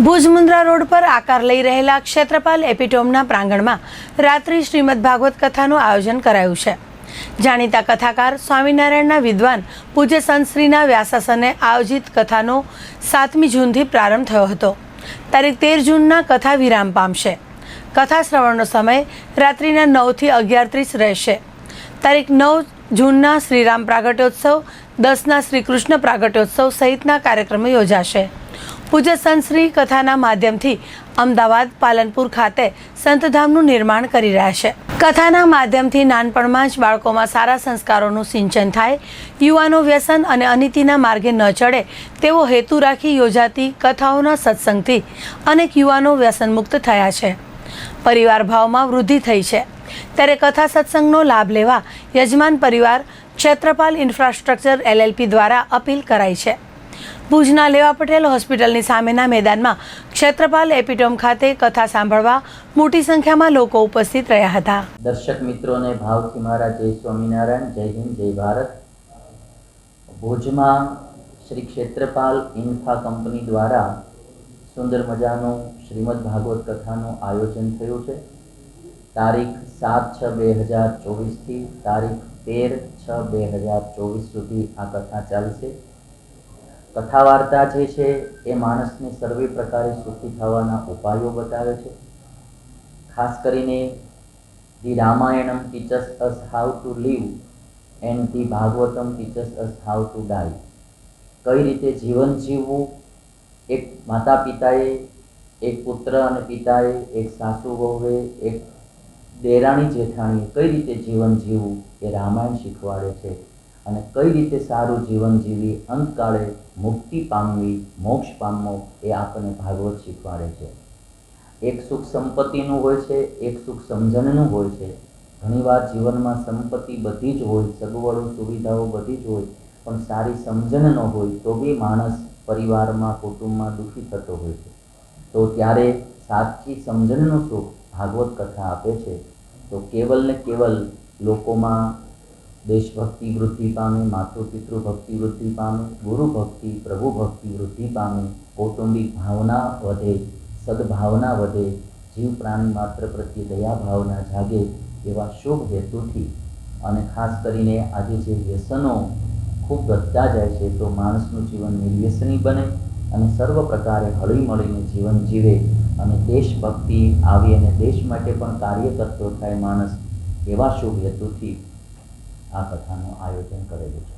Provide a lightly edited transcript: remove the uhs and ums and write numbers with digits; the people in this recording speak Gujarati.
ભુજ મુન્દ્રા રોડ પર આકાર લઈ રહેલા ક્ષેત્રપાલ એપિટોમના પ્રાંગણમાં રાત્રિ શ્રીમદ ભાગવત કથાનું આયોજન કરાયું છે। જાણીતા કથાકાર સ્વામિનારાયણના વિદ્વાન પૂજ્ય સંતશ્રીના વ્યાસાસને આયોજિત કથાનો 7મી જૂનથી પ્રારંભ થયો હતો। તારીખ 13 જૂનના કથા વિરામ પામશે। કથા શ્રવણનો સમય રાત્રિના 9 થી 11:30 રહેશે। તારીખ 9 જૂનના શ્રીરામ પ્રાગટ્યોત્સવ, 10ના શ્રી કૃષ્ણ પ્રાગટ્યોત્સવ સહિતના કાર્યક્રમો યોજાશે। પૂજ્ય સંતશ્રી કથાના માધ્યમથી અમદાવાદ, પાલનપુર ખાતે સંતધામનું નિર્માણ કરી રહ્યા છે। કથાના માધ્યમથી નાનપણમાં જ બાળકોમાં સારા સંસ્કારોનું સિંચન થાય, યુવાનો વ્યસન અને અનીતિના માર્ગે ન ચડે તેવો હેતુ રાખી યોજાતી કથાઓના સત્સંગથી અનેક યુવાનો વ્યસનમુક્ત થયા છે। પરિવાર ભાવમાં વૃદ્ધિ થઈ છે। ત્યારે કથા સત્સંગનો લાભ લેવા યજમાન પરિવાર ક્ષેત્રપાલ ઇન્ફ્રાસ્ટ્રક્ચર LLP દ્વારા અપીલ કરાઈ છે। ભુજના લેવા પટેલ હોસ્પિટલની સામેના મેદાનમાં ક્ષેત્રપાલ એપિટોમ ખાતે કથા સાંભળવા મોટી સંખ્યામાં લોકો ઉપસ્થિત રહ્યા હતા। દર્શક મિત્રોને ભાવથી મારા જય સ્વામિનારાયણ, જય હિન્દ, જય ભારત। ભુજમાં શ્રી ક્ષેત્રપાલ ઇન્ફા કંપની દ્વારા સુંદર મજાનું શ્રીમદ ભાગવત કથાનું આયોજન થયું છે। તારીખ 7/6/2024 થી તારીખ 13/6/2024 સુધી આ કથા ચાલશે। કથા વાર્તા જે છે એ માણસને સર્વે પ્રકારે સુખી થવાના ઉપાયો બતાવે છે। ખાસ કરીને the Ramayanam teaches us how to live and the Bhagavatam teaches us how to die. કઈ રીતે જીવન જીવવું, એક માતા પિતાએ, એક પુત્ર અને પિતાએ, એક સાસુ વહુએ, એક દેરાણી જેઠાણીએ કઈ રીતે જીવન જીવવું એ રામાયણ શીખવાડે છે। અને કઈ રીતે સારું જીવન જીવી અંતકાળે મુક્તિ પામવી, મોક્ષ પામવો એ આપણને ભાગવત શીખવાડે છે। એક સુખ સંપત્તિનું હોય છે, એક સુખ સમજણનું હોય છે। ઘણીવાર જીવનમાં સંપત્તિ બધી જ હોય, સગવડો સુવિધાઓ બધી જ હોય, પણ સારી સમજણ ન હોય તો બી માણસ પરિવારમાં, કુટુંબમાં દુઃખી થતો હોય છે। તો ત્યારે સાચી સમજણનું સુખ ભાગવત કથા આપે છે। તો કેવલ ને કેવલ લોકોમાં દેશભક્તિ વૃદ્ધિ પામે, માતૃપિતૃ ભક્તિ વૃદ્ધિ પામે, ગુરુ ભક્તિ, પ્રભુ ભક્તિ વૃદ્ધિ પામે, કૌટુંબિક ભાવના વધે, સદભાવના વધે, જીવ પ્રાણી માત્ર પ્રત્યે દયા ભાવના જાગે એવા શુભ હેતુથી અને ખાસ કરીને આજે જે વ્યસનો ખૂબ વધતા જાય છે તો માણસનું જીવન નિર્વ્યસની બને અને સર્વ પ્રકારે હળી મળીને જીવન જીવે અને દેશભક્તિ આવી અને દેશ માટે પણ કાર્ય કરતો થાય માણસ, એવા શુભ હેતુથી આ કથાનું આયોજન કરેલું છે।